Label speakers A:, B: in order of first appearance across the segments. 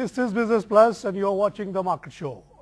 A: This is Business Plus and you're watching the Market Show.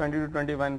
B: 20 to 21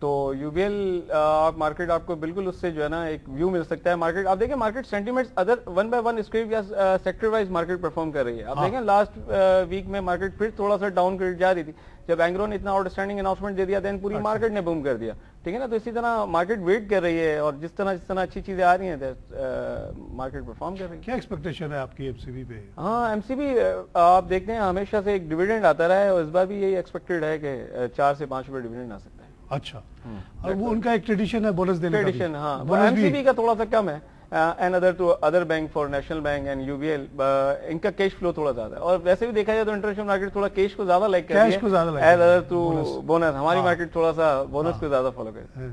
B: تو you B L market آپ کو بالکل اس سے جو ہے نا ایک ویو مل سکتا ہے. مارکیٹ آپ دیکھیں market sentiments either one by one scrip یا سیکٹر وائز مارکیٹ پرفارم کر رہی ہے. آپ دیکھیں لاسٹ ویک میں مارکیٹ پھر تھوڑا سا ڈاؤن گریڈ جا رہی تھی, جب اینگرو نے اتنا آؤٹ اسٹینڈنگ اناؤنسمنٹ دے دیا دین پوری مارکیٹ نے بوم کر دیا, ٹھیک ہے نا. تو اسی طرح مارکیٹ ویٹ کر رہی ہے, اور جس طرح اچھی چیزیں آ رہی ہیں مارکیٹ پرفارم کر رہی ہے.
A: کیا ایکسپیکٹیشن ہے آپ کی ایم سی بی پہ؟
B: ہاں ایم سی بی آپ دیکھتے ہیں ہمیشہ سے ایک ڈیویڈنڈ آتا رہا ہے, اور اس بار بھی یہی ایکسپیکٹڈ ہے کہ 4 سے 5 روپے ڈیویڈنڈ آ سکتا ہے.
A: اچھا, اور وہ ان کا ایک ٹریڈیشن ہے بونس دینے کا.
B: ٹریڈیشن ہاں, ایم سی بی کا تھوڑا سا کم ہے, and other bank for national bank and U B L ان کا کیش فلو تھوڑا زیادہ ہے, اور ویسے بھی دیکھا جائے تو انٹرنیشنل مارکیٹ تھوڑا کیش کو زیادہ لائک کرتی ہے,
A: کیش کو زیادہ like
B: as either to bonus. ہماری مارکیٹ تھوڑا سا بونس کو زیادہ فالو کرتی ہے.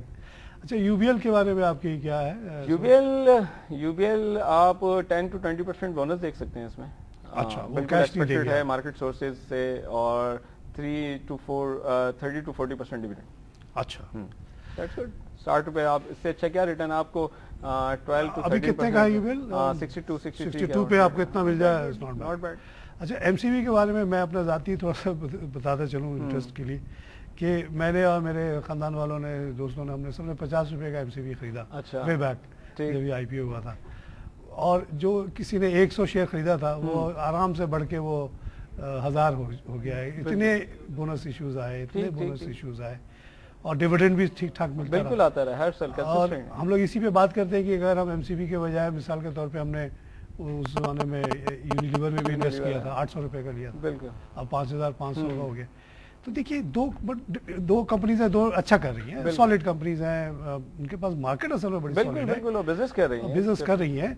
A: اچھا, یو بی ایل کے بارے میں آپ کی کیا ہے؟
B: یو بی ایل آپ 10 to 20% بونس دیکھ سکتے ہیں اس میں.
A: اچھا,
B: بالکل ایکسپیکٹڈ ہے مارکیٹ سورسز سے, اور 30 to 40% ڈیویڈنڈ.
A: اچھا,
B: دیٹس گڈ. 60 روپے آپ اس سے اچھا کیا ریٹرن آپ کو 12 to 13%.
A: ابھی کتنے کا ہے یو بی ایل؟ 62 پہ آپ کو اتنا مل جائے,
B: ناٹ بیڈ.
A: اچھا, ایم سی بی کے بارے میں اپنا ذاتی تھوڑا سا بتاتا چلوں انٹرسٹ کے لیے, کہ میں نے اور میرے خاندان والوں نے, دوستوں نے, ہم نے سب نے 50 روپے کا ایم سی بی خریدا وے بیک جب یہ آئی پی او ہوا تھا, اور جو کسی نے 100 شیئر خریدا تھا وہ آرام سے بڑھ کے وہ 1000 ہو گیا ہے. اتنے بونس ایشوز آئے, اور ڈیویڈنڈ بھی ٹھیک ٹھاک ملتا
B: بالکل آتا رہا ہر سال.
A: اور ہم لوگ اسی پہ بات کرتے ہیں کہ اگر ہم ایم سی بی کے بجائے مثال کے طور پہ ہم نے اس زمانے میں یونیلیور میں بھی انویسٹ کیا تھا, 800 روپے کا لیا تھا, بالکل اب 5500 کا ہو گیا. تو دیکھیے دو کمپنیز ہیں, دو اچھا کر رہی ہیں, سالڈ کمپنیز ہیں, ان کے پاس مارکیٹ اصل میں بڑی سالڈ ہے,
B: بالکل بزنس کر رہی ہیں.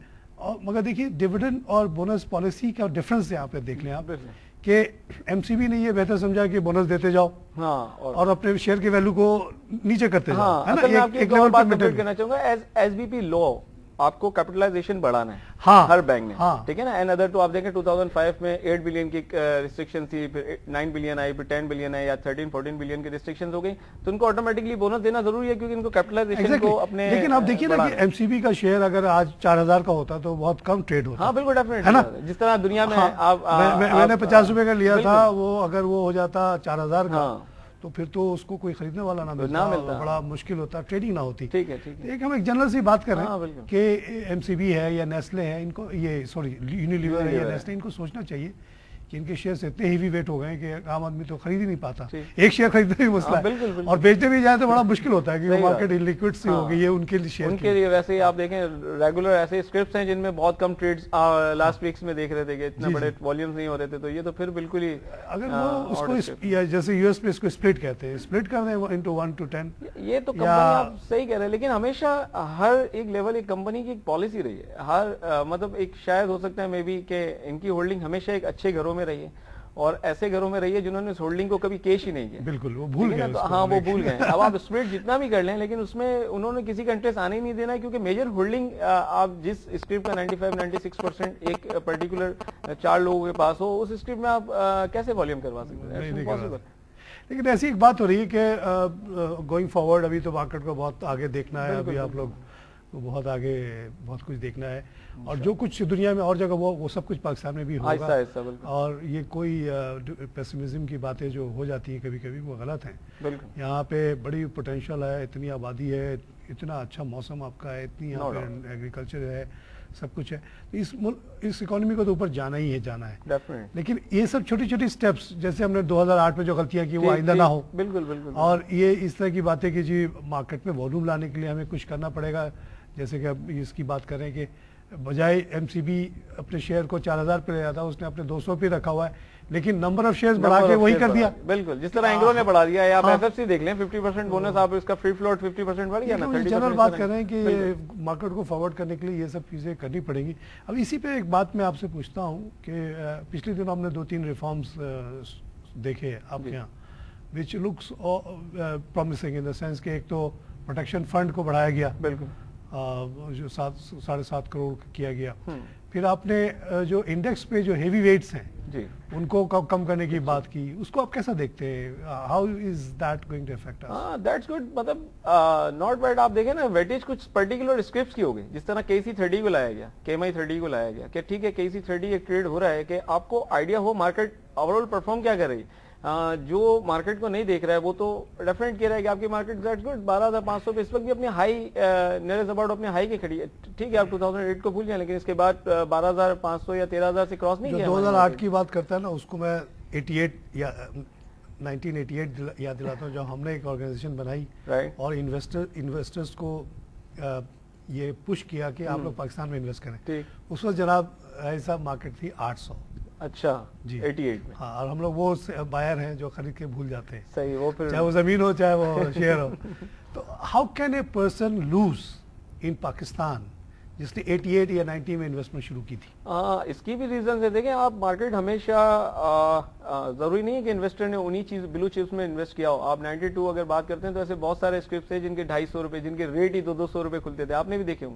A: مگر دیکھیے ڈیویڈنڈ اور بونس پالیسی کا ڈفرنس یہاں پہ دیکھ لیں آپ, کہ ایم سی بی نے یہ بہتر سمجھا کہ بونس دیتے جاؤ اور اپنے شیئر کے ویلو کو نیچے کرتے جاؤ.
B: ایک لیول پر کہنا چاہوں گا ایس بی پی لو آپ کو کیپٹلائزیشن بڑھانا ہے ہر بینک میں, ٹھیک ہے نا. اینڈ ادر ٹو آپ دیکھیں 2005 میں 8 بلین کی ریسٹرکشن تھی, پھر 9 بلین آئی, پھر 10 بلین آئی, یا 13-14 بلین کی ریسٹرکشن ہو گئی, تو ان کو آٹومیٹکلی بونس دینا ضروری ہے, کیونکہ ان کو کیپٹلائزیشن کو اپنے.
A: لیکن آپ دیکھیے نا کہ ایم سی بی کا شیئر اگر آج 4000 کا ہوتا تو بہت کم ٹریڈ ہوتا.
B: ہاں بالکل ڈیفینیٹلی, جس طرح دنیا میں
A: میں نے 50 روپے کا لیا تھا, وہ اگر وہ ہو جاتا 4000 کا تو پھر تو اس کو کوئی خریدنے والا نہ ملتا, بڑا مشکل ہوتا, ٹریڈنگ نہ ہوتی. ایک ہم ایک جنرل سی بات کر رہے ہیں کہ ایم سی بی ہے یا نیسلے ہے, ان کو یہ سوری یونیلیور ہے یا نیسلے, ان کو سوچنا چاہیے کہ ان کے شیئرز اتنے ہیوی ویٹ ہو گئے کہ عام آدمی تو خرید ہی نہیں پاتا. ایک شیئر خریدنے بھی مسئلہ ہے, اور بیچتے بھی جائیں تو بڑا مشکل ہوتا ہے, کیونکہ مارکیٹ لیکوئڈ سی ہو گئی ہے ان کے شیئر.
B: ان کے لیے ویسے ہی آپ دیکھیں ریگولر ایسے اسکرپٹس ہیں جن میں بہت کم ٹریڈز لاسٹ ویکس میں دیکھ رہے تھے کہ اتنے بڑے والیومز نہیں ہو رہے تھے, تو یہ تو پھر بالکل ہی
A: اگر وہ اس کو جیسے یو ایس پہ اس کو اسپلٹ کہتے ہیں, اسپلٹ کر دیں انٹو 1 to 10,
B: یہ تو کمپنی آپ صحیح کہہ رہے ہیں, لیکن ہمیشہ ہر ایک لیول ایک کمپنی کی ایک پالیسی رہی ہے, ہر مطلب ایک شاید ہو سکتا ہے مے بی کہ ان کی ہولڈنگ ہمیشہ ایک اچھے گھروں میں رہی ہے, اور ایسے گھروں میں رہی ہے جنہوں نے اس ہولڈنگ کو کبھی کیش ہی نہیں کیا. بالکل وہ بھول گئے. ہاں وہ بھول گئے. اب آپ اسپلٹ جتنا بھی کر لیں, لیکن اس میں انہوں نے کسی کا انٹرسٹ آنے ہی نہیں دینا, کیونکہ میجر ہولڈنگ آپ جس اسکرپٹ کا 95-96% ایک پرٹیکولر 4 لوگوں کے پاس ہو, اس اسکرپٹ میں آپ کیسے والیوم کروا سکتے ہیں؟
A: لیکن ایسی ایک بات ہو رہی ہے کہ گوئنگ فارورڈ ابھی تو مارکیٹ کو بہت آگے دیکھنا ہے, ابھی آپ لوگ بہت آگے بہت کچھ دیکھنا ہے, اور جو کچھ دنیا میں اور جگہ وہ سب کچھ پاکستان میں بھی ہوگا, اور یہ کوئی پیسمزم کی باتیں جو ہو جاتی ہیں کبھی کبھی وہ غلط ہیں. یہاں پہ بڑی پوٹینشیل ہے, اتنی آبادی ہے, اتنا اچھا موسم آپ کا ہے, اتنی یہاں پہ ایگریکلچر ہے, سب کچھ ہے, اس اکانومی کو تو اوپر جانا ہی ہے, جانا ہے. لیکن یہ سب چھوٹی چھوٹی سٹیپس, جیسے ہم نے 2008 میں جو غلطیاں کی وہ آئندہ نہ ہو. اور یہ اس طرح کی باتیں کہ جی مارکیٹ میں والیوم لانے کے لیے ہمیں کچھ کرنا پڑے گا, جیسے کہ اب اس کی بات کریں کہ بجائے ایم سی بی اپنے شیئر کو 4000 پہ لے جاتا, اس نے اپنے 200 پہ رکھا ہوا ہے, لیکن نمبر آف شیئرز بڑھا کے وہی کر دیا.
B: بالکل جس طرح اینگرو نے بڑھا دیا ہے, آپ ایف ایف سی دیکھ لیں 50% بونس, آپ اس کا فری فلوٹ 50% بڑھ گیا نا.
A: جنرل بات کر رہے ہیں کہ مارکیٹ کو فارورڈ کرنے کے لیے یہ سب چیزیں کرنی پڑیں گی. اب اسی پہ ایک بات میں آپ سے پوچھتا ہوں کہ پچھلے دنوں ہم نے 2-3 ریفارمز دیکھے آپ کے یہاں, which looks promising in the sense کہ ایک تو پروٹیکشن فنڈ کو بڑھایا گیا, بالکل جو 7.5 کروڑ کیا گیا. پھر آپ نے جو انڈیکس پہ جو ہیوی ویٹس ہیں ان کو کم کرنے کی بات کی, اس کو آپ کیسا دیکھتے ہیں, how is that going to affect اس؟
B: ہاں دیٹس گڈ, مطلب ناٹ بیڈ. آپ دیکھیں نا ویٹیج کچھ پرٹیکولر اسکرپٹس کی ہو گئی, جس طرح KC30 کو لایا گیا, KMI30 کو لایا گیا, کہ ٹھیک ہے KC30 ایک ٹریڈ ہو رہا ہے کہ آپ کو آئیڈیا ہو مارکیٹ اوور آل پرفارم کیا کر رہی ہے, جو مارکیٹ کو نہیں دیکھ رہا ہے وہ تو ڈیفینیٹ کہہ رہا ہے کہ آپ کی مارکیٹ دیٹس گڈ 12,500 پہ اس وقت بھی اپنی ہائی نیئر اباؤٹ اپنے ہائی کی کھڑی ہے. ٹھیک ہے آپ 2008 کو بھول جائیں لیکن اس کے بعد 12,500 یا 13,000 سے کراس نہیں کیا.
A: 2008 کی بات کرتا ہے نا اس کو میں 88 یا 1988 یاد دلاتا ہوں جب ہم نے ایک آرگنائزیشن بنائی اور انویسٹرز کو یہ پش کیا کہ آپ لوگ پاکستان میں انویسٹ کریں. اس وقت جناب ایسا مارکیٹ تھی 800.
B: اچھا
A: جی
B: 88 میں.
A: ہاں اور ہم لوگ وہ بائر ہیں جو خرید کے بھول جاتے ہیں.
B: صحیح وہ پھر
A: چاہے وہ زمین ہو چاہے وہ شیئر ہو. تو how can a person lose in Pakistan جس نے 88 یا 90 میں انویسٹمنٹ شروع کی تھی؟
B: اس کی بھی ریزنز ہے. دیکھیں آپ مارکیٹ ہمیشہ ضروری نہیں ہے کہ انویسٹر نے انہی چیز بلو چپس میں انویسٹ کیا ہو. آپ 92 اگر بات کرتے ہیں تو ایسے بہت سارے اسکرپٹس ہیں جن کے 250 روپے جن کے ریٹ ہی 200 روپے کھلتے تھے. آپ نے بھی دیکھے ہوں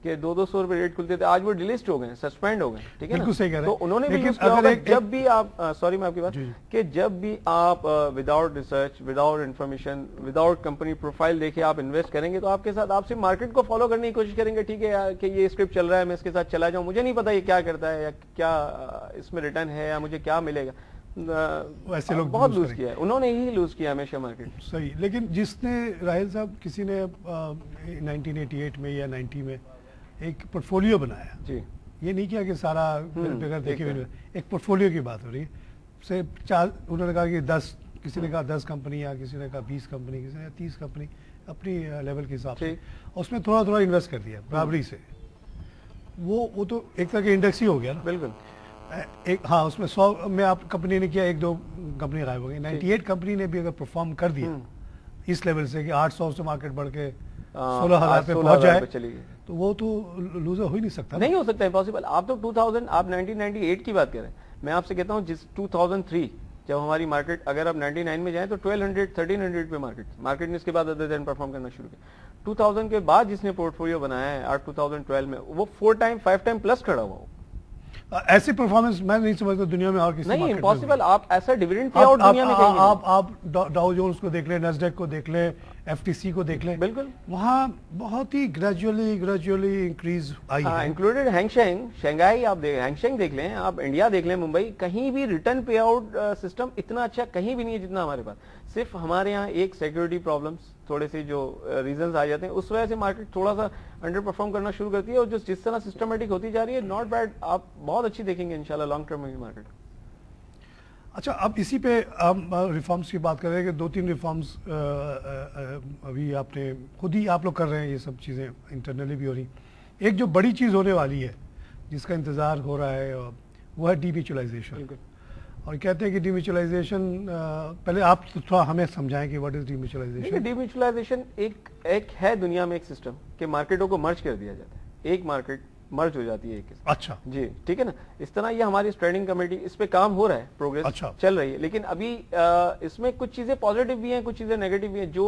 B: کہ 200 روپے ریٹ کھلتے تھے. آج وہ ڈیلسٹ ہو گئے سسپینڈ ہو گئے. ٹھیک ہے نا. تو انہوں نے بھی یوز کیا ہوگا جب بھی آپ سوری میں آپ کی بات کہ جب بھی آپ without research without information without company profile دیکھے آپ انویسٹ کریں گے تو آپ کے ساتھ آپ سے مارکیٹ کو فالو کرنے کی کوشش کریں گے. ٹھیک ہے کہ یہ اسکرپٹ چل رہا ہے میں اس کے ساتھ چلا جاؤں مجھے نہیں پتا یہ کیا کرتا ہے یا کیا اس میں ریٹرن ہے یا مجھے کیا ملے گا.
A: ایسے لوگ
B: بہت لوز کیا ہے. انہوں نے ہی لوز کیا ہمیشہ مارکیٹ.
A: صحیح. لیکن جس نے راہیل صاحب کسی نے 1988 میں یا 90 میں ایک پورٹ فولیو بنایا.
B: جی
A: یہ نہیں کیا کہ سارا بغیر دیکھے ہوئے. ایک پورٹ فولیو کی بات ہو رہی ہے. صرف انہوں نے کہا کہ 10 کسی نے کہا 10 کمپنیاں کسی نے کہا 20 کمپنی کسی نے 30 کمپنی اپنی لیول کے حساب سے اس میں تھوڑا تھوڑا انویسٹ کر دیا برابری سے. وہ تو ایک طرح کے انڈیکس ہی ہو گیا نا. بالکل. ہاں اس میں 100 میں آپ کمپنی نے کیا 1-2 کمپنی غائب ہو گئی. 98 کمپنی نے بھی اگر پرفارم کر دیا اس لیول سے کہ 800 سے مارکیٹ بڑھ کے 16,000 پہ پہنچ جائے تو وہ تو لوزر ہو ہی نہیں سکتا.
B: نہیں ہو سکتا امپاسبل. آپ تو 2000 آپ 1998 کی بات کر رہے ہیں. میں آپ سے کہتا ہوں جس 2003 جب ہماری مارکیٹ اگر آپ 99 میں جائیں تو 1200 1300 پہ مارکیٹ نے اس کے بعد ادر دین پرفارم کرنا شروع کیا. 2000 کے بعد جس نے پورٹ فولیو بنایا ہے 2012 میں وہ 4 ٹائم 5 ٹائم پلس کھڑا ہوا.
A: ایسی پرفارمنس میں نہیں سمجھتا دنیا میں اور کسی
B: نہیں امپاسبل. آپ ایسا ڈیویڈنڈ پے آؤٹ دنیا میں کہیں
A: آپ ڈاؤ جونز کو دیکھ لیں نیسڈیک کو دیکھ لیں FTC کو دیکھ لیں. بالکل وہاں بہت ہی گریجولی انکریز آئی ہے.
B: انکلوڈیڈ ہینگ شینگ شنگھائی آپ ہینگ شینگ دیکھ لیں آپ انڈیا دیکھ لیں ممبئی کہیں بھی ریٹرن پے آؤٹ سسٹم اتنا اچھا کہیں بھی نہیں ہے جتنا ہمارے پاس. صرف ہمارے یہاں ایک سیکورٹی پرابلمس تھوڑے سے جو ریزنز آ جاتے ہیں اس وجہ سے مارکیٹ تھوڑا سا انڈر پرفارم کرنا شروع کرتی ہے. اور جس طرح سسٹمیٹک ہوتی جا رہی ہے ناٹ بیڈ. آپ بہت اچھی دیکھیں گے انشاءاللہ لانگ ٹرم میں مارکیٹ.
A: اچھا اب اسی پہ ہم ریفارمز کی بات کر رہے ہیں کہ 2-3 ریفارمز ابھی آپ نے خود ہی آپ لوگ کر رہے ہیں. یہ سب چیزیں انٹرنلی بھی ہو رہی. ایک جو بڑی چیز ہونے والی ہے جس کا انتظار ہو رہا ہے وہ ہے ڈی میوچلائزیشن. اور کہتے ہیں کہ ڈی میوچلائزیشن پہلے آپ تھوڑا ہمیں سمجھائیں کہ واٹ از ڈی میوچلائزیشن.
B: ڈی میوچلائزیشن ایک ہے دنیا میں ایک سسٹم کہ مارکیٹوں کو مرج کر دیا جاتا ہے. ایک مارکیٹ مرج ہو جاتی ہے ایک.
A: اچھا جی
B: ٹھیک ہے نا. اس طرح یہ ہماری اسٹینڈنگ کمیٹی اس پہ کام ہو رہا ہے پروگریس چل رہی ہے. لیکن ابھی اس میں کچھ چیزیں پازیٹیو بھی ہیں کچھ چیزیں نیگیٹو بھی ہیں. جو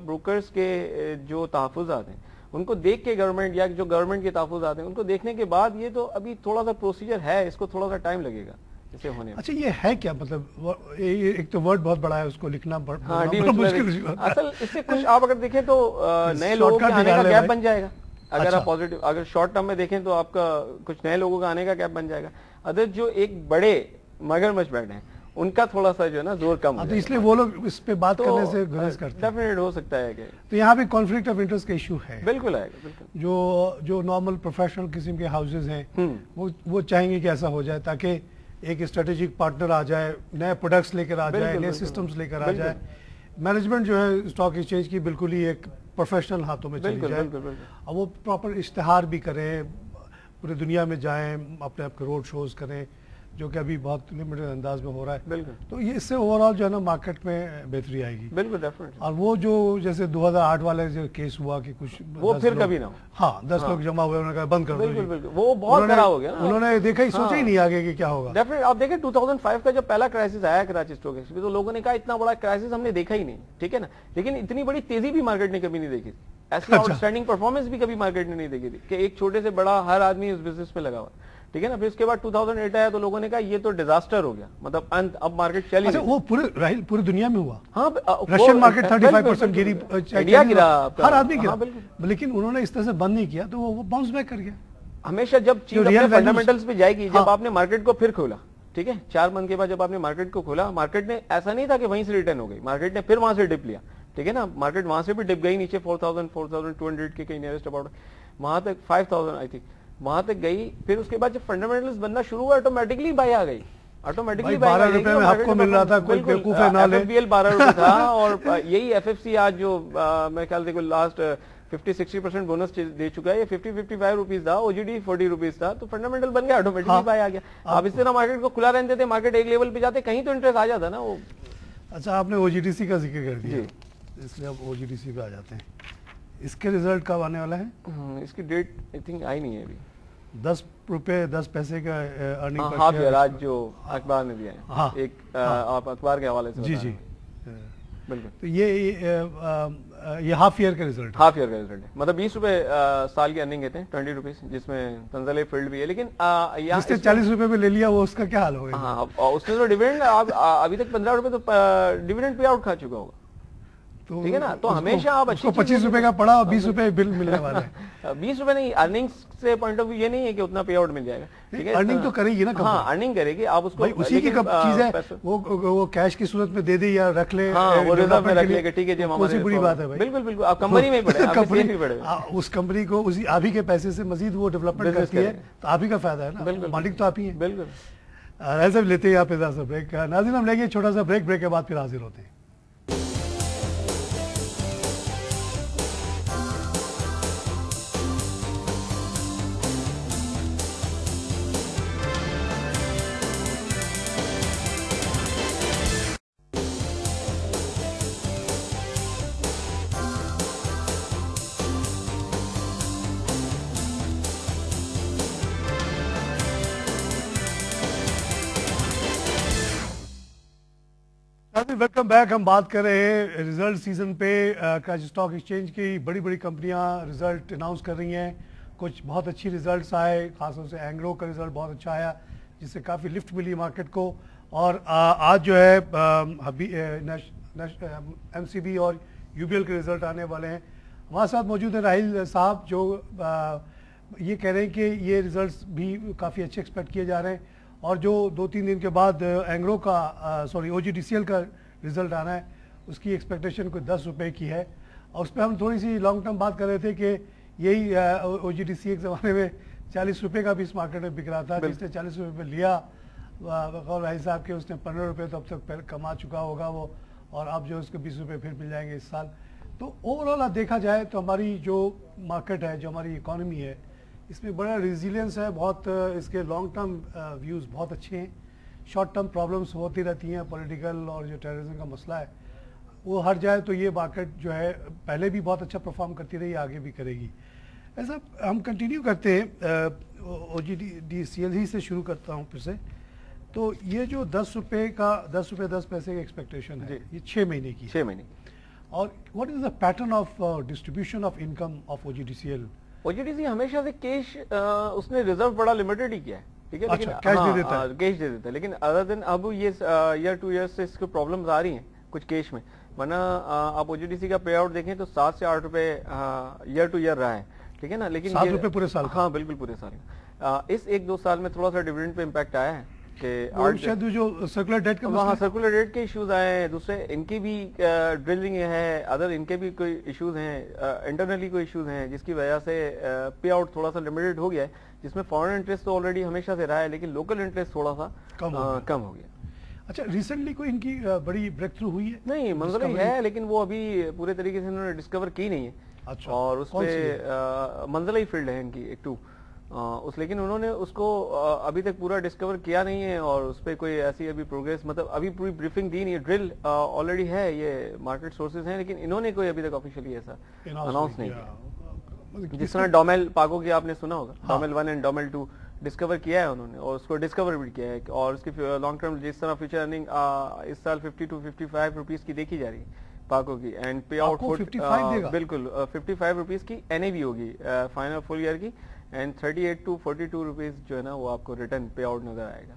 B: بروکرز کے جو تحفظات ہیں ان کو دیکھ کے گورنمنٹ یا جو گورنمنٹ کے تحفظات ہیں ان کو دیکھنے کے بعد یہ تو ابھی تھوڑا سا پروسیجر ہے اس کو تھوڑا سا ٹائم لگے گا اسے ہونے.
A: اچھا یہ ہے کیا مطلب ایک تو ورڈ بہت بڑا ہے اس کو لکھنا
B: اصل اس سے کچھ آپ اگر دیکھیں تو نئے لوگوں کے آنے کا گیپ بن جائے گا. اگر آپ پازیٹیو اگر شارٹ ٹرم میں دیکھیں تو آپ کا کچھ نئے لوگوں کا آنے کا گیپ بن جائے گا. ادر جو ایک بڑے مگرمچھ بیٹھے ہیں ان کا تھوڑا سا جو ہے نا زور کم.
A: تو اس لیے وہ لوگ اس پہ بات کرنے سے گریز کرتے ہیں.
B: ڈیفینیٹ ہو سکتا ہے کہ
A: تو یہاں پہ کانفلکٹ آف انٹرسٹ کا ایشو ہے.
B: بالکل آئے گا. بالکل
A: جو نارمل پروفیشنل قسم کے ہاؤسز ہیں وہ چاہیں گے کہ ایسا ہو جائے تاکہ ایک اسٹریٹجک پارٹنر آ جائے نئے پروڈکٹس لے کر آ جائے نئے سسٹمز لے کر آ جائے. مینجمنٹ جو ہے اسٹاک ایکسچینج کی بالکل ہی ایک پروفیشنل ہاتھوں میں چلی جائے اور وہ پراپر اشتہار بھی کریں پورے دنیا میں جائیں اپنے آپ کے روڈ شوز کریں جو کہ ابھی بہت لمیٹڈ انداز میں ہو رہا ہے. بالکل. تو یہ اس سے اوور آل جو ہے نا مارکیٹ میں بہتری آئے گی.
B: بالکل ڈیفینیٹلی.
A: اور وہ جو جیسے 2008 والے جو کیس ہوا کہ کچھ
B: وہ پھر کبھی نہ ہو.
A: ہاں 10 لوگ جمع ہوئے انہوں نے کہا بند کر دو.
B: بالکل بالکل وہ بہت بڑا ہو گیا.
A: انہوں نے دیکھا ہی سوچا ہی نہیں آگے کہ کیا ہوگا.
B: ڈیفینیٹلی. آپ دیکھیں 2005 کا جو پہلا کرائسس آیا کراچی اسٹاک ایکسچینج تو لوگوں نے کہا اتنا بڑا کرائسس ہم نے دیکھا ہی نہیں. ٹھیک ہے نا. لیکن اتنی بڑی تیزی بھی مارکیٹ نے کبھی نہیں دیکھی تھی. ایسی آؤٹ اسٹینڈنگ پرفارمنس بھی کبھی مارکیٹ نے نہیں دیکھی تھی کہ ایک چھوٹے سے بڑا ہر آدمی اس بزنس میں لگا ہوا. ٹھیک ہے نا. پھر اس کے بعد 2008 آیا تو لوگوں نے کہا یہ تو ڈیزاسٹر ہو گیا مطلب انت اب مارکیٹ چلی.
A: اچھا وہ پوری دنیا میں ہوا.
B: ہاں
A: رشین مارکیٹ 35% گری
B: انڈیا گرا
A: ہر آدمی گرا. لیکن انہوں نے اس طرح سے بند نہیں کیا تو وہ باؤنس بیک کر گیا.
B: ہمیشہ جب چیز اپنے فنڈامنٹلز پہ جائے گی جب آپ نے مارکیٹ کو پھر کھولا ٹھیک ہے 4 منتھ کے بعد جب آپ نے مارکیٹ کو کھولا, مارکیٹ نے ایسا نہیں تھا کہ وہیں سے ریٹرن ہو گئی, مارکیٹ نے پھر وہاں سے ڈپ لیا, ٹھیک ہے نا, مارکیٹ وہاں سے بھی ڈپ گئی نیچے 4200 کے کہیں نیئرسٹ اباؤٹ, وہاں تک 5000 آئی تھنک وہاں تک گئی. پھر اس کے بعد جب فنڈامنٹلز بننا شروع ہوا آٹومیٹکلی بائی آ گئی, آٹومیٹکلی
A: 12 روپے میں آپ کو مل رہا تھا, کوئی بیوقوف ہے نہ لے.
B: FFBL 12 روپے تھا اور یہی FFC آج جو میں خیال سے کوئی لاسٹ 50-60% بونس دے چکا ہے, یہ 50-55 روپیز تھا, OGD 40 روپیز تھا, تو فنڈامنٹل بن گیا, آٹومیٹکلی بائی آ گیا. آپ اس طرح مارکیٹ کو کھلا رہتے تھے, مارکیٹ ایک لیول پہ جاتے کہیں تو انٹرسٹ آ جاتا نا وہ.
A: اچھا آپ نے OGDC کا ذکر کر دیا, اس لیے اب OGDC پہ آ جاتے ہیں. اس کے ریزلٹ کب آنے والا ہے؟
B: اس کی ڈیٹ آئی تھنک آئی نہیں ہے ابھی.
A: 10 روپے 10 پیسے کا ارننگ پر
B: ہاف ایئر آج جو اخبار نے دیا ہے, ایک آپ اخبار کے حوالے سے
A: جی جی
B: بالکل.
A: تو یہ ہاف ایئر کا ریزلٹ
B: ہے, مطلب 20 روپے سال کی ارننگ کہتے ہیں, 20 روپیز, جس میں تنزل فیلڈ بھی ہے. لیکن
A: جس نے 40 روپے میں لے لیا وہ اس کا کیا حال ہوگا؟
B: ہاں اس نے تو ڈیویڈنڈ ابھی تک 15 روپے تو ڈیویڈنڈ پے آؤٹ کھا چکا ہوگا, ٹھیک ہے نا. تو ہمیشہ آپ
A: 25 روپے کا پڑا اور 20 روپے بل ملنے والا ہے.
B: 20 روپے نہیں, ارننگ سے پوائنٹ آف ویو یہ نہیں ہے کہ اتنا پے آؤٹ مل جائے گا,
A: ارننگ تو کرے گی نا,
B: ہاں ارننگ کرے گی, آپ اس کو
A: اسی کی چیز ہے, وہ کیش کی صورت میں دے دے یا رکھ لے,
B: وہ ریزرو میں رکھ لے گا, ٹھیک ہے جی,
A: کون سی بری بات ہے بھائی.
B: بالکل بالکل, آپ کمپنی میں پڑے,
A: اس کمپنی کو اسی آپ ہی کے پیسے سے مزید وہ ڈیولپمنٹ کرتی ہے, تو آپ ہی کا فائدہ ہے نا, مالک تو آپ ہی ہیں.
B: بالکل
A: ایسا لیتے ہیں آپ ذرا سا بریک. ناظرین ہم لیں گے چھوٹا سا بریک, بریک کے بعد پھر حاضر ہوتے ہیں. Welcome back. ہم بات کر رہے ہیں ریزلٹ سیزن پہ. کراچی اسٹاک ایکسچینج کی بڑی بڑی کمپنیاں ریزلٹ اناؤنس کر رہی ہیں, کچھ بہت اچھی ریزلٹس آئے, خاص طور سے اینگرو کا ریزلٹ بہت اچھا آیا جس سے کافی لفٹ ملی مارکیٹ کو. اور آج جو ہے MCB اور UBL کے ریزلٹ آنے والے ہیں. ہمارے ساتھ موجود ہیں راہیل صاحب جو یہ کہہ رہے ہیں کہ یہ ریزلٹس بھی کافی اچھے ایکسپیکٹ کیے جا رہے ہیں, اور جو 2-3 دن کے بعد اینگرو کا OGDCL کا ریزلٹ آنا ہے اس کی ایکسپیکٹیشن کوئی 10 روپے کی ہے. اور اس پہ ہم تھوڑی سی لانگ ٹرم بات کر رہے تھے کہ یہی OGDC ایک زمانے میں 40 روپے کا بھی اس مارکیٹ میں بک رہا تھا, جس نے 40 روپے پہ لیا, بقول راہیل صاحب کے اس نے 15 روپے تو اب تک کما چکا ہوگا وہ, اور اب جو اس کو 20 روپے پھر مل جائیں گے اس سال. تو اوور آل دیکھا جائے تو ہماری جو مارکیٹ ہے, جو ہماری اکانومی ہے, اس میں بڑا ریزیلینس ہے, بہت اس کے لانگ ٹرم ویوز بہت اچھے ہیں. شارٹ ٹرم پرابلمس ہوتی رہتی ہیں, پولیٹیکل اور جو ٹیررزم کا مسئلہ ہے وہ ہٹ جائے تو یہ مارکیٹ جو ہے پہلے بھی بہت اچھا پرفارم کرتی رہی, آگے بھی کرے گی. ایسا ہم کنٹینیو کرتے ہیں, OGDCL ہی سے شروع کرتا ہوں پھر سے. تو یہ جو 10 روپے 10 پیسے کا ایکسپیکٹیشن ہے, یہ 6 مہینے کی, اور what is the pattern of distribution of income of OGDCL؟
B: OGDC ہمیشہ سے کیش اس نے ریزرو بڑا لمیٹڈ ہی کیا ہے, ٹھیک ہے, لیکن
A: کیش دے دیتا ہے,
B: لیکن ادر دین اب یہ ایئر 2 ایئر سے اس کو پرابلمز آ رہی ہیں کچھ کیش میں, ورنہ آپ OGDC کا پے آؤٹ دیکھیں تو 7 سے 8 روپے ایئر ٹو ایئر رہا ہے, ٹھیک ہے نا, لیکن
A: 7 روپے پورے سال,
B: ہاں بالکل پورے سال. اس 1-2 سال میں تھوڑا سا ڈیویڈنڈ پہ امپیکٹ آیا ہے کہ
A: شاید جو سرکولر ڈیٹ کا
B: وہاں سرکولر ڈیٹ کے ایشوز آئے ہیں, دوسرے ان کی بھی ڈرلنگ ہے, ادر ان کے بھی کوئی ایشوز ہیں, انٹرنلی کوئی ایشوز ہیں, جس کی وجہ سے پے آؤٹ تھوڑا سا لمیٹڈ ہو گیا ہے, جس میں فارن انٹرسٹ تو آلریڈی ہمیشہ سے رہا ہے, لیکن لوکل انٹرسٹ تھوڑا سا کم ہو گیا.
A: اچھا ریسنٹلی کوئی ان کی بڑی بریک تھرو ہوئی ہے؟
B: نہیں, منظر ہی ہے, لیکن وہ ابھی پورے طریقے سے انہوں نے ڈسکور کی نہیں ہے.
A: اچھا,
B: اور اس پہ منزلہ فیلڈ ہے ان کی ایک 2 لیکن انہوں نے اس کو ابھی تک پورا ڈسکور کیا نہیں ہے, اور اس پہ کوئی ایسی ابھی پروگریس, مطلب ابھی پوری بریفنگ دی نہیں ہے. ڈرل آلریڈی ہے, یہ مارکیٹ سورسز ہیں, لیکن انہوں نے کوئی ابھی تک آفیشیلی ایسا اناؤنس نہیں کیا. جس طرح ڈومیل پاگو کی آپ نے سنا ہوگا, ڈومیل 1 اینڈ ڈومیل 2 ڈسکور کیا ہے انہوں نے, اور اس کو ڈسکور بھی کیا ہے, اور اس کی لانگ ٹرم جس طرح فیوچر ارننگ اس سال 50-55 روپیز کی دیکھی جا رہی ہے پاکو کی, اینڈ پے آؤٹ بالکل 55 روپیز کی NAV ہوگی فائنل فل ایئر کی, اینڈ 38-42 روپیز جو ہے نا وہ آپ کو ریٹرن پے آؤٹ نظر آئے گا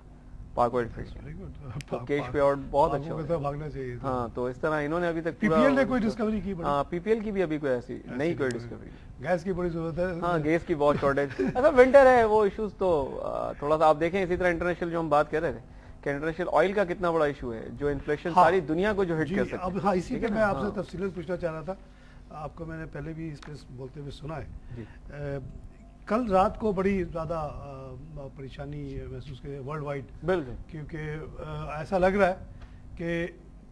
B: پاکو فیلڈ. کیش پے آؤٹ بہت اچھا
A: بھاگنا چاہیے.
B: ہاں, تو اس طرح انہوں نے ابھی تک
A: PPL نے کوئی ڈسکوری کی؟
B: ہاں, PPL کی بھی ابھی کوئی ایسی نہیں کوئی ڈسکوری.
A: گیس کی بڑی ضرورت ہے.
B: ہاں, گیس کی بہت شارٹیج, ایسا ونٹر ہے, وہ ایشوز تو تھوڑا سا آپ دیکھیں. اسی طرح انٹرنیشنل جو ہم بات کر رہے تھے کہ انٹرنیشنل آئل کا کتنا بڑا ایشو ہے جو انفلیشن ساری دنیا کو جو ہٹ کر سکتا ہے.
A: اب ہاں اسی پہ میں آپ سے تفصیلاً پوچھنا چاہ رہا تھا, آپ کو میں نے پہلے بھی اس پہ بولتے ہوئے سنا ہے. کل رات کو بڑی زیادہ پریشانی محسوس کی ورلڈ وائڈ,
B: بالکل,
A: کیونکہ ایسا لگ رہا ہے کہ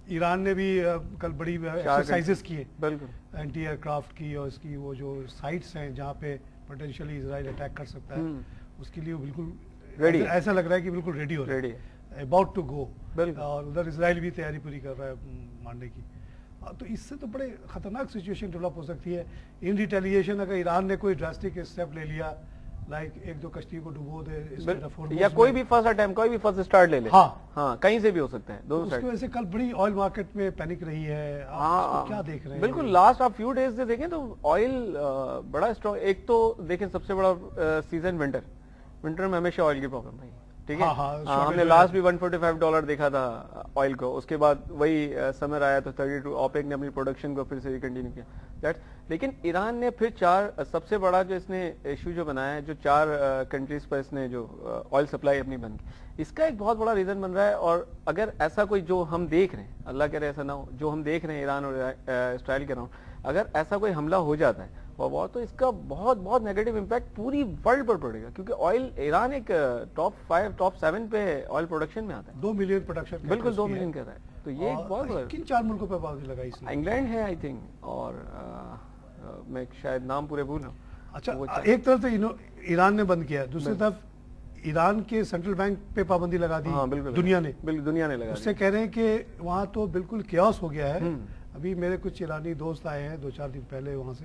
A: ایران نے بھی کل بڑی ایکسرسائزز کیے,
B: بالکل,
A: اینٹی ایئر کرافٹ کی, اور اس کی وہ جو سائٹس ہیں جہاں پہ پوٹینشیلی اسرائیل اٹیک کر سکتا ہے, اس کے لیے بالکل ریڈی, ایسا لگ رہا ہے کہ بالکل ریڈی ہو رہا ہے, اباؤٹ ٹو گو, اور ادھر اسرائیل بھی تیاری پوری کر رہا ہے مارنے کی. تو اس سے تو بڑے خطرناک سچویشن ڈیولپ ہو سکتی ہے. ان ریٹیلیشن اگر ایران نے کوئی ڈراسٹک اسٹیپ لے لیا, لائک ایک دو کشتی کو ڈبو دے,
B: یا کوئی بھی فرسٹ اٹیمپٹ, کوئی بھی فرسٹ اسٹارٹ لے لے, ہاں کہیں سے بھی ہو سکتا ہے, دونوں سائڈ.
A: اس کی وجہ سے کل بڑی آئل مارکیٹ میں پینک رہی ہے, آپ کیا دیکھ رہے ہیں؟
B: بالکل, لاسٹ آپ فیو ڈیز سے دیکھیں تو آئل بڑا اسٹرانگ. ایک تو دیکھیں سب سے بڑا سیزن ونٹر میں ہمیشہ آئل کی پرابلم رہی, ٹھیک ہے, ہم نے لاسٹ بھی $145 دیکھا تھا آئل کو, اس کے بعد وہی سمر آیا تو 32, اوپیک نے اپنی پروڈکشن کو پھر سے کنٹینیو کیا. لیکن ایران نے پھر سب سے بڑا جو اس نے ایشو جو بنایا ہے, جو 4 کنٹریز پر اس نے جو آئل سپلائی اپنی بند کی, اس کا ایک بہت بڑا ریزن بن رہا ہے. اور اگر ایسا کوئی جو ہم دیکھ رہے ہیں, اللہ کرے ایسا نہ ہو, جو ہم دیکھ رہے ہیں ایران اور اسرائیل کے راؤنڈ, اگر ایسا کوئی حملہ ہو جاتا ہے وہ تو اس کا بہت بہت نیگیٹو امپیکٹ پوری ورلڈ پر پڑے گا, کیونکہ آئل ایران ایک ٹاپ 5 ٹاپ 7 پہ آئل پروڈکشن میں آتا ہے,
A: 2 ملین پروڈکشن,
B: بالکل 2 ملین کہتا ہے. تو یہ ایک بہت بڑا,
A: کن 4 ملکوں پہ پابندی لگائی اس نے؟
B: انگلینڈ ہے آئی تھنک, اور میں شاید نام پورے بھول رہا ہوں.
A: اچھا, ایک طرف تو ایران نے بند کیا, دوسری طرف ایران کے سینٹرل بینک پہ پابندی لگا دی دنیا نے,
B: دنیا نے لگا.
A: اس سے کہہ رہے ہیں کہ وہاں تو بالکل کیوس ہو گیا ہے. ابھی میرے کچھ ایرانی دوست آئے ہیں 2-4 دن پہلے وہاں سے,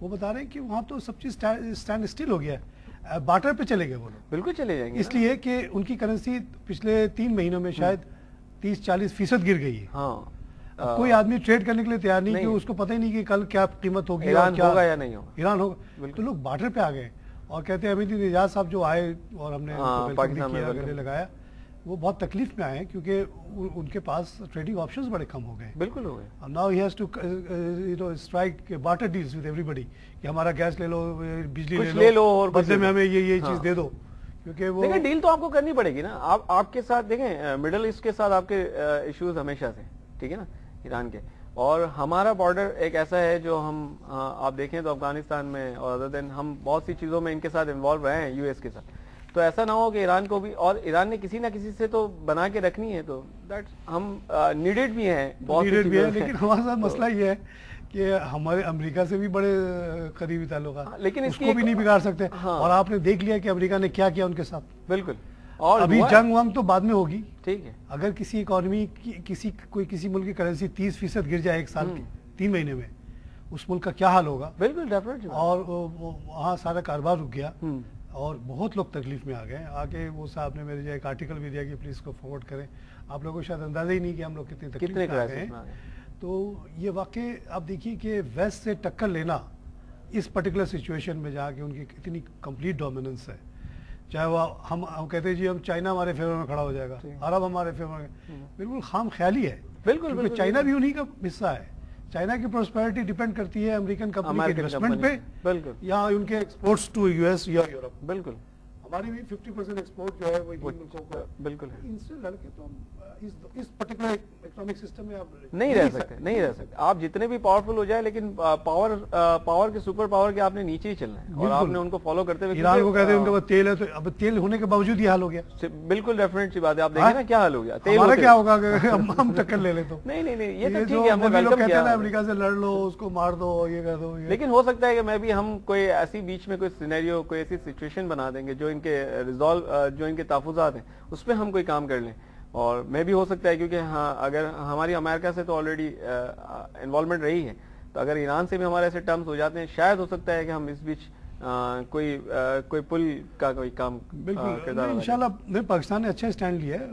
A: وہ بتا رہے ہیں کہ وہاں تو سب چیز اسٹینڈ اسٹل ہو گیا ہے, بارٹر پہ چلے گئے وہ لوگ.
B: بالکل چلے جائیں گے,
A: اس لیے کہ ان کی کرنسی پچھلے 3 مہینوں میں شاید 30-40% گر گئی ہے.
B: ہاں,
A: کوئی آدمی ٹریڈ کرنے کے لیے تیار نہیں, کہ اس کو پتہ ہی نہیں کہ کل کیا قیمت ہوگی,
B: ایران ہوگا یا نہیں ہوگا,
A: ایران ہوگا. تو لوگ بارٹر پہ آ گئے اور کہتے ہیں امین نژاد صاحب جو آئے اور ہم نے
B: پاکستان میں
A: گلے لگایا, وہ بہت تکلیف میں آئے ہیں کیونکہ ان کے پاس ٹریڈنگ آپشنز بڑے کم ہو گئے.
B: بالکل ہو گئے.
A: Now he has to strike barter deals with everybody, کہ ہمارا گیس لے لو, بجلی لے لو, اور بدلے میں ہمیں یہ چیز دے دو, کیونکہ وہ
B: دیکھیں ڈیل تو آپ کو کرنی پڑے گی نا. آپ کے ساتھ دیکھیں مڈل ایسٹ کے ساتھ آپ کے ایشوز ہمیشہ سے, ٹھیک ہے نا, ایران کے, اور ہمارا بارڈر ایک ایسا ہے جو ہم آپ دیکھیں تو افغانستان میں, اور ادر دین ہم بہت سی چیزوں میں ان کے ساتھ انوالو رہے ہیں یو ایس کے ساتھ. تو ایسا نہ ہو کہ ایران کو بھی, اور ایران نے کسی نہ کسی سے تو بنا کے رکھنی ہے, تو ہم نیڈڈ بھی ہیں, بہت نیڈڈ بھی ہیں.
A: لیکن ہمارے ساتھ مسئلہ یہ ہے کہ ہمارے امریکہ سے بھی بڑے قریبی تعلقات,
B: لیکن
A: اس کو بھی نہیں بگاڑ سکتے. اور آپ نے دیکھ لیا کہ امریکہ نے کیا کیا ان کے ساتھ.
B: بالکل,
A: اور ابھی جنگ ونگ تو بعد میں ہوگی,
B: ٹھیک ہے.
A: اگر کسی اکانومی کسی ملک کی کرنسی 30% گر جائے ایک سال کی 3 مہینے میں, اس ملک کا کیا حال ہوگا.
B: بالکل ڈیفینیٹلی.
A: اور وہاں سارا کاروبار رک گیا, اور بہت لوگ تکلیف میں آ گئے. آگے وہ صاحب نے میرے جو ایک آرٹیکل بھی دیا کہ پلیز کو فارورڈ کریں, آپ لوگوں کو شاید اندازہ ہی نہیں کہ ہم لوگ کتنی تکلیف میں آ گئے. تو یہ واقع آپ دیکھیے کہ ویسٹ سے ٹکر لینا اس پرٹیکولر سچویشن میں, جہاں کہ ان کی اتنی کمپلیٹ ڈومیننس ہے, چاہے وہ ہم کہتے ہیں جی ہم چائنا ہمارے فیور میں کھڑا ہو جائے گا, عرب ہمارے فیور میں, بالکل خام خیالی ہے.
B: بالکل,
A: چائنا بھی انہی کا حصہ ہے. چائنا کی پراسپیرٹی ڈیپینڈ کرتی ہے امریکن کمپنی کے انویسٹمنٹ پہ,
B: بالکل,
A: یا ان کے ایکسپورٹس ٹو US یا یورپ.
B: بالکل,
A: ہماری بھی 50% ایکسپورٹ جو ہے وہ ملکوں کو,
B: بالکل,
A: ان سے لڑ کے تو اس پرٹیکولر اکنامک سسٹم میں آپ
B: نہیں رہ سکتے. آپ جتنے بھی پاورفل ہو جائے, لیکن پاور کے سپر پاور کے آپ نے نیچے ہی چلنا ہے, اور آپ نے ان کو فالو کرتے ہوئے.
A: ایران کو کہتے ہیں ان کے پاس تیل ہے, تو اب تیل ہونے کے باوجود یہ حال ہو گیا.
B: بالکل ڈیفینیٹ سی بات ہے. آپ دیکھیں نا کیا حال ہو گیا.
A: ہمارا کیا ہوگا کہ ہم ٹکر لے لیں تو.
B: نہیں, یہ تو ٹھیک ہے, ہم نے ویلکم کیا.
A: امریکہ سے لڑ لو, اس کو مار دو, یہ کر دو.
B: لیکن ہو سکتا ہے کہ میں بھی ہم کوئی ایسی بیچ میں کوئی سینیریو, کوئی ایسی سچویشن بنا دیں گے جو ان کے جو ان کے تحفظات ہیں اس پہ ہم کوئی کام کر لیں. اور میں بھی ہو سکتا ہے, کیونکہ ہاں اگر ہماری امریکہ سے تو آلریڈی انوالومنٹ رہی ہے, تو اگر ایران سے بھی ہمارے ایسے ٹرمز ہو جاتے ہیں, شاید ہو سکتا ہے کہ ہم اس بیچ کوئی پل کا کوئی کام.
A: بالکل, انشاءاللہ پاکستان نے اچھا اسٹینڈ لیا ہے.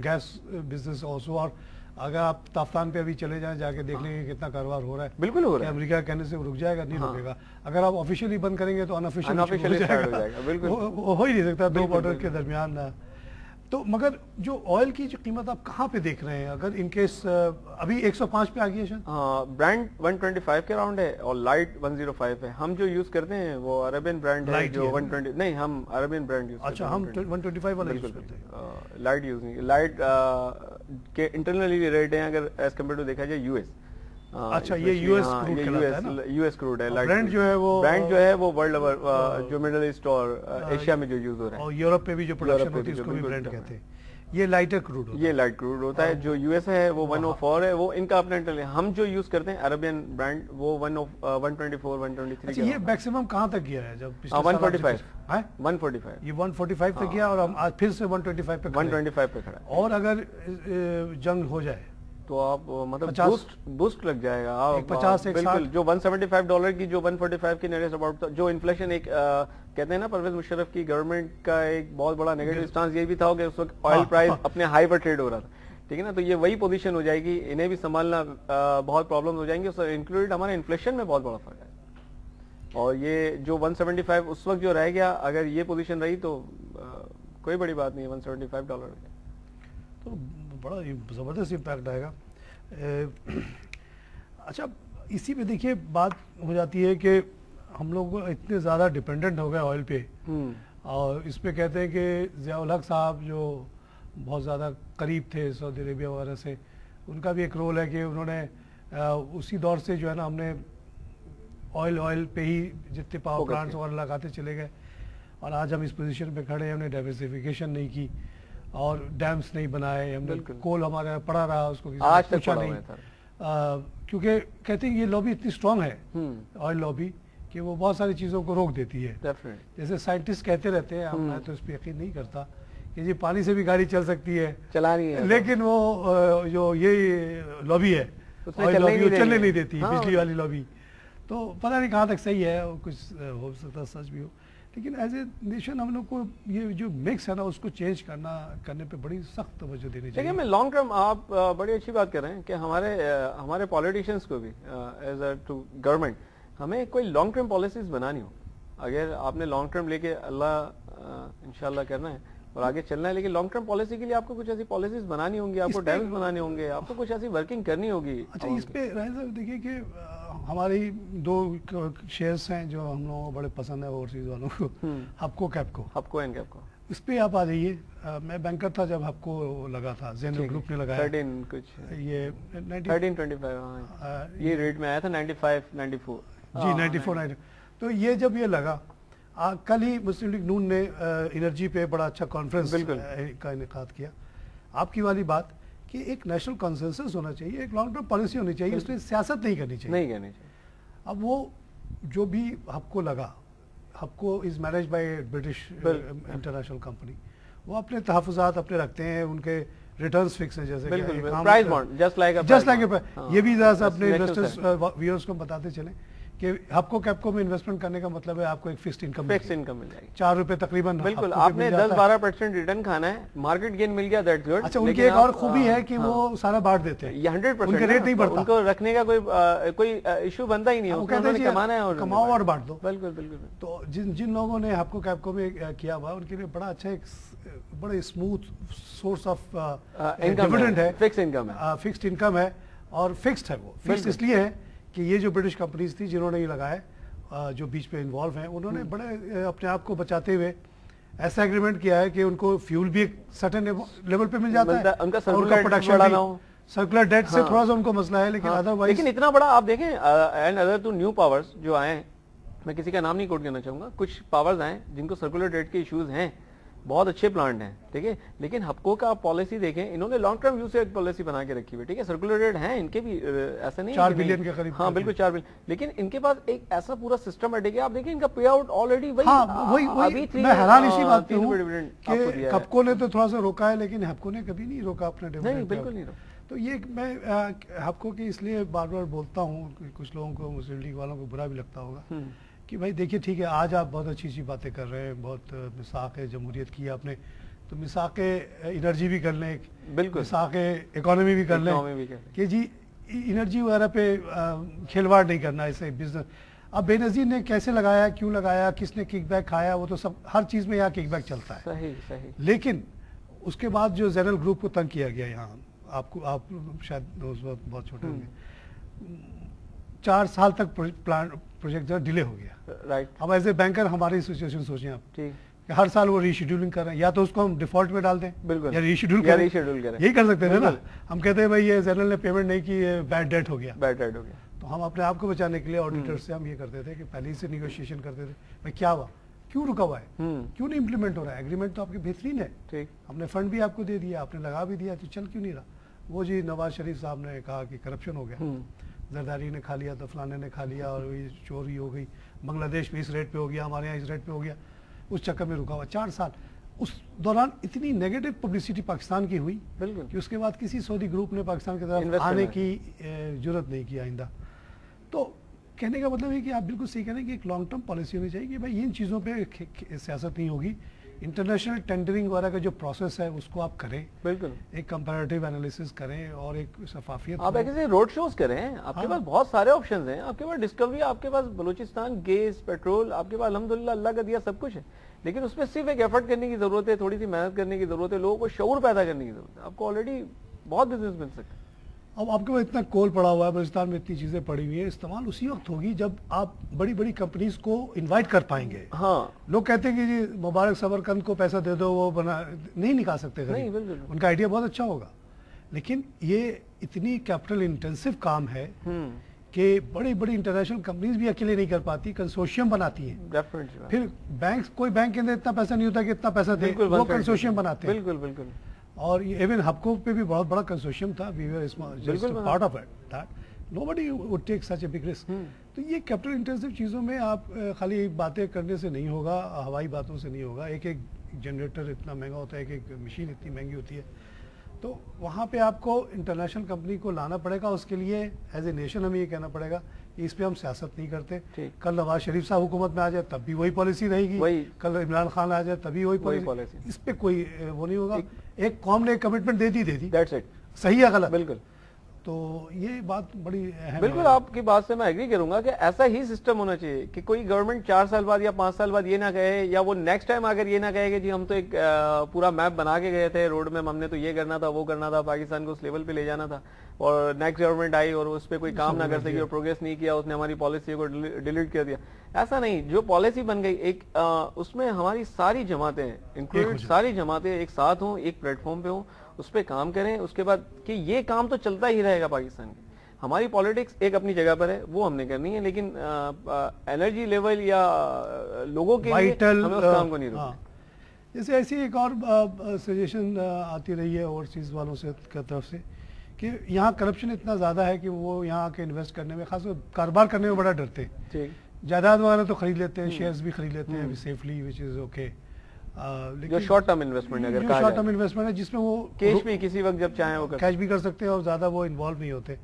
A: گیس بزنس آلسو, اور اگر آپ تافتان پہ ابھی چلے جائیں, جا کے دیکھ لیں گے کتنا کاروبار ہو رہا ہے.
B: بالکل ہو رہا ہے.
A: امریکہ کہنے سے رک جائے گا, نہیں رکے گا. اگر آپ آفیشیلی بند کریں گے تو انآفیشیلی ہو جائے گا. وہ ہو ہی نہیں سکتا دو بارڈر کے درمیان. تو مگر جو آئل کی جو قیمت آپ کہاں پہ دیکھ رہے ہیں اگر ان کیس ابھی 105 پہ آ گئی ہے شاید؟
B: برانڈ 125 کے راؤنڈ ہے اور لائٹ 105 ہے. ہم جو یوز کرتے ہیں وہ عربین برانڈ ہے جو 120 نہیں ہم عربین برانڈ یوز کرتے ہیں.
A: اچھا ہم 125 والا یوز کرتے ہیں.
B: لائٹ یوز نہیں. لائٹ کے انٹرنلی ریٹ ہیں اگر ایز کمپیئر ٹو دیکھا جائے یو ایس.
A: اچھا یہ یو ایس کروڈ کہلاتا ہے نا.
B: یو ایس کروڈ ہے.
A: برانڈ جو ہے وہ
B: ورلڈ اوور جو مڈل ایسٹ اور ایشیا میں جو یوز ہو رہا ہے
A: اور یورپ پہ بھی جو پروڈکشن ہوتی ہے اس کو بھی برانڈ کہتے ہیں. یہ لائٹر کروڈ ہوتا ہے.
B: یہ لائٹ کروڈ ہوتا ہے. جو یو ایس ہے وہ 104 ہے. وہ ان کا اپنا انٹرنل. ہم جو یوز کرتے ہیں عربین برانڈ وہ 124 123.
A: اچھا یہ میکسیمم کہاں تک گیا ہے جب
B: 145
A: 145 یہ 145 پہ گیا اور ہم آج پھر سے 125 پہ
B: 125 پہ کھڑا ہے.
A: اور اگر جنگ ہو جائے
B: تو آپ مطلب بوسٹ لگ جائے گا.
A: 50
B: بالکل جو $175 کی جو 145 کی نیئرسٹ اباؤٹ جو انفلیشن ایک کہتے ہیں نا پرویز مشرف کی گورنمنٹ کا ایک بہت بڑا نیگیٹو سٹانس یہ بھی تھا کہ اس وقت آئل پرائز اپنے ہائی پر ٹریڈ ہو رہا تھا. ٹھیک ہے نا. تو یہ وہی پوزیشن ہو جائے گی. انہیں بھی سنبھالنا بہت پرابلم ہو جائیں گی. انکلوڈیڈ ہمارے انفلیشن میں بہت بڑا فرق ہے. اور یہ جو 175 اس وقت جو رہ گیا اگر یہ پوزیشن رہی تو کوئی بڑی بات نہیں ہے. $175
A: تو بڑا زبردست امپیکٹ آئے گا. اچھا اسی پہ دیکھیے بات ہو جاتی ہے کہ ہم لوگ اتنے زیادہ ڈیپینڈنٹ ہو گئے آئل پہ اور اس پہ کہتے ہیں کہ ضیاء الحق صاحب جو بہت زیادہ قریب تھے سعودی عربیہ وغیرہ سے ان کا بھی ایک رول ہے کہ انہوں نے اسی دور سے جو ہے نا ہم نے آئل پہ ہی جتنے پاور پلانٹس وغیرہ لگاتے چلے گئے اور آج ہم اس پوزیشن پہ کھڑے ہیں. ہم نے ڈائیورسیفیکیشن نہیں کی اور ڈیمز نہیں بنائے. ہم نے کول ہمارا پڑا رہا اس کو
B: آج تک پوچھا نہیں
A: کیونکہ کہتے ہیں یہ لابی اتنی اسٹرانگ ہے آئل لابی کہ وہ بہت ساری چیزوں کو روک دیتی ہے. جیسے سائنٹسٹ کہتے رہتے ہیں میں تو اس پہ یقین نہیں کرتا کہ جی پانی سے بھی گاڑی چل سکتی ہے چلانی ہے لیکن وہ جو یہ لابی ہے آئل لابی وہ چلنے نہیں دیتی بجلی والی لابی. تو پتہ نہیں کہاں تک صحیح ہے کچھ ہو سکتا ہے سچ بھی ہو لیکن ایز اے نیشن ہم لوگ کو یہ جو مکس ہے نا اس کو چینج کرنے پہ بڑی سخت توجہ دینی چاہیے.
B: میں لانگ ٹرم آپ بڑی اچھی بات کر رہے ہیں کہ ہمارے پالیٹیشینس کو بھی ایز اے ٹو گورنمنٹ ہمیں کوئی لانگ ٹرم پالیسیز بنانی ہو. اگر آپ نے لانگ ٹرم لے کے اللہ انشاءاللہ کرنا ہے اور آگے چلنا ہے لیکن لانگ ٹرم پالیسی کے لیے آپ کو کچھ ایسی پالیسیز بنانی ہوں گی. آپ کو ڈیمز بنانے ہوں گے. آپ کو کچھ ایسی ورکنگ کرنی ہوگی.
A: اچھا اس پہ راہیل صاحب دیکھیے کہ ہماری 2 شیئرس ہیں جو ہم لوگوں کو بڑے پسند ہیں اوورسیز والوں کو ہپکو کیپکو
B: اینڈ کیپکو.
A: اس پہ آپ آ جائیے. میں بینکر تھا جب ہپکو لگا تھا زینل گروپ نے لگایا
B: 13 کچھ
A: یہ
B: 1325 یہ ریٹ میں آیا تھا 95 94
A: جی 94 تو یہ جب یہ لگا کل ہی مسلم لیگ نون نے انرجی پہ بڑا اچھا کانفرنس کا انعقاد کیا. آپ کی والی بات کہ ایک نیشنل کنسنسس ہونا چاہیے ایک لانگ ٹرم پالیسی ہونی چاہیے اس میں سیاست نہیں کرنی چاہیے. اب وہ جو بھی ہپکو لگا Hubco is managed by British international company وہ اپنے تحفظات اپنے رکھتے ہیں ان کے ریٹرنز فکس ہیں جیسے
B: جسٹ لائک
A: یہ بھی ذرا سا اپنے انویسٹرز ویورز کو بتاتے چلیں کہ ہپکو کیپکو میں انویسٹمنٹ کرنے کا مطلب ہے آپ کو ایک فکسڈ انکم مل جائے گی $4 تقریباً.
B: بالکل آپ نے 10-12% ریٹرن کھانا ہے. مارکیٹ گین مل گیا دیٹس گڈ.
A: اچھا ان کی ایک اور خوبی ہے کہ وہ سارا بانٹ دیتے ہیں.
B: یہ 100%
A: ان کا ریٹ نہیں بڑھتا.
B: ان کو رکھنے کا کوئی ایشو بنتا ہی نہیں ہے.
A: وہ کہتے ہیں
B: کمانا ہے اور
A: کماؤ اور بانٹ دو.
B: بالکل.
A: تو جن لوگوں نے ہپکو کیپکو میں کیا ہوا ان کے لیے بڑا اچھا ایک بڑے اسموتھ سورس آف ڈیویڈنڈ ہے. فکسڈ انکم ہے اور فکسڈ ہے. وہ فکسڈ اس لیے ہے کہ یہ جو برٹش کمپنیز تھی جنہوں نے یہ لگایا جو بیچ پہ انوالو ہیں انہوں نے بڑے اپنے آپ کو بچاتے ہوئے ایسا ایگریمنٹ کیا ہے کہ ان کو فیول بھی ایک سرٹن لیول پہ مل جاتا ہے
B: ان کا
A: پروڈکشن بھی سرکولر ڈیٹ سے تھوڑا سا ان کو مسئلہ ہے لیکن ادروائز
B: لیکن اتنا بڑا آپ دیکھیں and other two new powers جو آئے ہیں میں کسی کا نام نہیں کوٹ کرنا چاہوں گا کچھ پاورز آئے جن کو سرکولر ڈیٹ کے ایشوز ہیں بہت اچھے پلانٹ ہیں ٹھیک ہے لیکن ہپکو کا آپ پالیسی دیکھیں انہوں نے لانگ ٹرم ویو سے ایک پالیسی بنا کے رکھی ہوئی ٹھیک ہے سرکولر ڈیٹ ہیں ان کے بھی ایسا نہیں
A: 4 بلین کے قریب
B: ہاں بالکل 4 بلین لیکن ان کے پاس ایک ایسا پورا سسٹمیٹک ہے آپ دیکھیں ان کا پے آؤٹ آلریڈی
A: وہی میں حیران اسی بات پہ ہوں کہ ہپکو نے تو تھوڑا سا روکا ہے لیکن ہپکو نے کبھی نہیں روکا اپنے ڈیولپمنٹ.
B: بالکل نہیں روکا.
A: تو یہ میں ہپکو کی اس لیے بار بار بولتا ہوں کچھ لوگوں کو مسلم لیگ والوں کو برا بھی لگتا ہوگا کہ بھائی دیکھیے ٹھیک ہے آج آپ بہت اچھی باتیں کر رہے ہیں بہت مساق جمہوریت کی آپ نے تو مساق انرجی بھی کر لیں بالکل مساق اکانومی بھی کر لیں کہ جی انرجی وغیرہ پہ کھلواڑ نہیں کرنا اسے بزنس. اب بے نظیر نے کیسے لگایا کیوں لگایا کس نے کک بیک کھایا وہ تو سب ہر چیز میں یہاں کک بیک چلتا ہے
B: صحیح
A: لیکن اس کے بعد جو زینل گروپ کو تنگ کیا گیا یہاں، آپ شاید اس وقت بہت چھوٹے ہوں گے، 4 سال تک پروجیکٹ جو ڈیلے ہو گیا.
B: رائٹ.
A: اب ایز اے بینکر ہماری سچویشن سوچیں آپ
B: ٹھیک
A: کہ ہر سال وہ ری شیڈولنگ کر رہے ہیں، یا تو اس کو ہم ڈیفالٹ میں ڈال دیں
B: بالکل
A: یا ری شیڈول کریں، یہی کر سکتے تھے نا. ہم کہتے ہیں بھائی یہ زینل نے پیمنٹ نہیں کی، بیڈ ڈیٹ ہو گیا. تو ہم اپنے آپ کو بچانے کے لیے آڈیٹر سے ہم یہ کرتے تھے کہ پہلے سے نیگوشیشن کرتے تھے، بھائی کیا ہوا، کیوں رکا ہوا ہے، کیوں نہیں امپلیمنٹ ہو رہا ہے، ایگریمنٹ تو آپ کی بہترین ہے، ہم نے فنڈ بھی آپ کو دے دیا، آپ نے لگا بھی دیا، تو چل کیوں نہیں رہا. وہ جی نواز شریف صاحب نے کہا کہ کرپشن ہو گیا، زرداری نے کھا لیا تو فلانے نے کھا لیا، اور چوری ہو گئی، بنگلہ دیش میں اس ریٹ پہ ہو گیا، ہمارے یہاں اس ریٹ پہ ہو گیا، اس چکر میں رکا ہوا 4 سال. اس دوران اتنی نیگیٹو پبلسٹی پاکستان کی ہوئی کہ اس کے بعد کسی سعودی گروپ نے پاکستان کی طرف آنے کی جرت نہیں کی آئندہ. تو کہنے کا مطلب ہے کہ آپ بالکل صحیح کہہ رہے ہیں کہ ایک لانگ ٹرم پالیسی ہونی چاہیے کہ بھائی ان چیزوں پہ سیاست نہیں ہوگی. انٹرنیشنل ٹینڈرنگ وغیرہ کا جو پروسیس ہے اس کو آپ کریں، بالکل ایک کمپیریٹیو انالیسس کریں اور ایک شفافیت.
B: آپ ایسے روڈ شوز کریں، آپ کے پاس بہت سارے آپشنز ہیں، آپ کے پاس ڈسکوری، آپ کے پاس بلوچستان گیس پیٹرول، آپ کے پاس الحمدللہ اللہ کا دیا سب کچھ ہے، لیکن اس میں صرف ایک ایفرٹ کرنے کی ضرورت ہے، تھوڑی سی محنت کرنے کی ضرورت ہے، لوگوں کو شعور پیدا کرنے کی ضرورت ہے. آپ کو آلریڈی بہت بزنس مل سکتا ہے.
A: اب آپ کے پاس اتنا کول پڑا ہوا ہے، بلوچستان میں اتنی چیزیں پڑی ہوئی ہیں، استعمال اسی وقت ہوگی جب آپ بڑی بڑی کمپنیز کو انوائٹ کر پائیں گے.
B: ہاں
A: لوگ کہتے ہیں کہ جی مبارک صبرکند کو پیسہ دے دو، وہ نہیں نکال سکتے، ان کا آئیڈیا بہت اچھا ہوگا، لیکن یہ اتنی کیپٹل انٹینسو کام ہے کہ بڑی بڑی انٹرنیشنل کمپنیز بھی اکیلے نہیں کر پاتی، کنسورشیم بناتی ہیں. پھر بینک، کوئی بینک کے اندر اتنا پیسہ نہیں ہوتا کہ اتنا پیسہ دے، وہ کنسورشیم بناتے ہیں. بالکل بالکل. اور ایون ہپکو پہ بھی بہت بڑا کنسورشیم تھا، we were just part of it, that nobody would take such a big risk. تو یہ کیپٹل انٹینسو چیزوں میں آپ خالی باتیں کرنے سے نہیں ہوگا، ہوائی باتوں سے نہیں ہوگا. ایک ایک جنریٹر اتنا مہنگا ہوتا ہے، ایک ایک مشین اتنی مہنگی ہوتی ہے، تو وہاں پہ آپ کو انٹرنیشنل کمپنی کو لانا پڑے گا. اس کے لیے ایز اے نیشن ہمیں یہ کہنا پڑے گا کہ اس پہ ہم سیاست نہیں کرتے. کل نواز شریف صاحب حکومت میں آ جائے تب بھی وہی پالیسی رہے گی، کل عمران خان آ جائے تبھی وہی پالیسی، اس پہ کوئی وہ نہیں ہوگا. ایک قوم نے ایک کمٹمنٹ دے دی، صحیح ہے غلط؟ بالکل. تو یہ بات بڑی اہم ہے.
B: بالکل آپ کی بات سے میں ایگری کروں گا کہ ایسا ہی سسٹم ہونا چاہیے کہ کوئی گورنمنٹ 4 سال بعد یا 5 سال بعد یہ نہ کہے، یا وہ نیکسٹ ٹائم اگر یہ نہ کہے کہ جی ہم تو ایک پورا میپ بنا کے گئے تھے روڈ میں، ہم نے تو یہ کرنا تھا، وہ کرنا تھا، پاکستان کو اس لیول پہ لے جانا تھا، اور نیکسٹ گورنمنٹ آئی اور اس پہ کوئی کام نہ کر سکی اور پروگریس نہیں کیا، اس نے ہماری پالیسی کو ڈیلیٹ کر دیا. ایسا نہیں، جو پالیسی بن گئی ایک اس میں ہماری ساری جماعتیں انکلوڈ ساری جماعتیں ایک ساتھ ہوں، ایک پلیٹ فارم پہ ہوں، اس پہ کام کریں. اس کے بعد کہ یہ کام تو چلتا ہی رہے گا پاکستان کے. ہماری پالیٹکس ایک اپنی جگہ پر ہے، وہ ہم نے کرنی ہے، لیکن انرجی لیول یا لوگوں کے لیے ہمیں اس کام کو نہیں روکنا.
A: جیسے ایسی ایک اور سجیشن آتی رہی ہے اوورسیز والوں سے کی طرف سے کہ یہاں کرپشن اتنا زیادہ ہے کہ وہ یہاں کے انویسٹ کرنے میں، خاص طور کاروبار کرنے میں بڑا ڈرتے ہیں. جائیداد وغیرہ تو خرید لیتے ہیں، شیئرز بھی خرید لیتے ہیں سیفلی، وچ از اوکے.
B: جو شارٹ ٹرم انویسٹمنٹ ہے،
A: شارٹ ٹرم انویسٹمنٹ ہے جس میں وہ
B: کیش بھی کسی وقت جب چاہیں وہ
A: کیش بھی کر سکتے ہیں اور زیادہ وہ انوالو نہیں ہوتے.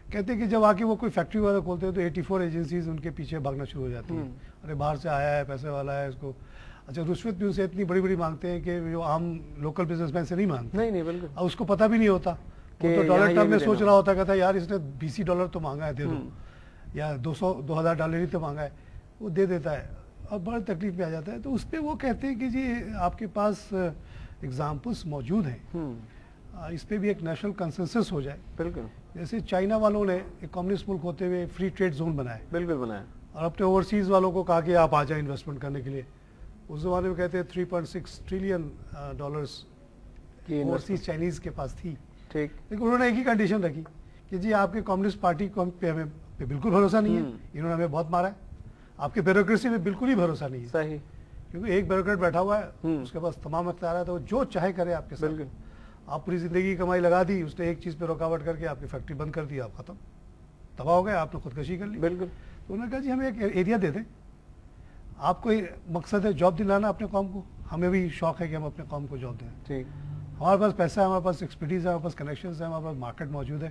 A: کہتے ہیں کہ جب آ کے وہ کوئی فیکٹری وغیرہ کھولتے ہیں تو 84 ایجنسیز ان کے پیچھے بھاگنا شروع ہو جاتی ہیں. ارے باہر سے آیا ہے، پیسے والا ہے، اس کو اچھا رشوت بھی اسے اتنی بڑی بڑی مانگتے ہیں کہ جو عام لوکل بزنس مین سے نہیں مانگتے.
B: نہیں بالکل.
A: اور اس کو پتہ بھی نہیں ہوتا، وہ تو ڈالر ٹرم میں سوچ رہا ہوتا، کہتا ہے یار اس نے $20 تو مانگا ہے، دے دو، یا $2,000 ہی تو مانگا ہے، وہ دے دیتا ہے اور بڑی تکلیف میں آ جاتا ہے. تو اس پہ وہ کہتے ہیں کہ جی آپ کے پاس ایگزامپلس موجود ہیں، اس پہ بھی ایک نیشنل کنسنسس ہو جائے. بالکل. جیسے چائنا والوں نے ایک کمیونسٹ ملک ہوتے ہوئے فری ٹریڈ زون بنایا، بالکل بنایا، اور اپنے اوورسیز والوں کو کہا کہ آپ آ جائیں انویسٹمنٹ کرنے کے لیے. اس زمانے میں کہتے ہیں $3.6 ٹریلین اوورسیز چائنیز کے پاس تھی. ٹھیک. لیکن انہوں نے ایک ہی کنڈیشن رکھی کہ جی آپ کے کمیونسٹ پارٹی کو پہ ہمیں بالکل بھروسہ نہیں ہے، انہوں نے ہمیں بہت مارا ہے، آپ کے بیوروکریسی میں بالکل ہی بھروسہ نہیں ہے. صحیح. کیونکہ ایک بیوروکریٹ بیٹھا ہوا ہے، اس کے پاس تمام اختیارات ہے، وہ جو چاہے کرے آپ کے ساتھ. بالکل. آپ پوری زندگی کی کمائی لگا دی، اس نے ایک چیز پہ رکاوٹ کر کے آپ کی فیکٹری بند کر دی، آپ ختم، تباہ ہو گئے، آپ نے خودکشی کر لی. بالکل. تو انہوں نے کہا جی ہمیں ایک ایریا دے دیں، آپ کو مقصد ہے جاب دلانا اپنے قوم کو، ہمیں بھی شوق ہے کہ ہم اپنے قوم کو جاب دیں. ٹھیک. ہمارے پاس پیسہ ہے، ہمارے پاس ایکسپرٹیز ہے، ہمارے پاس کنیکشنز ہیں، ہمارے پاس مارکیٹ موجود ہے.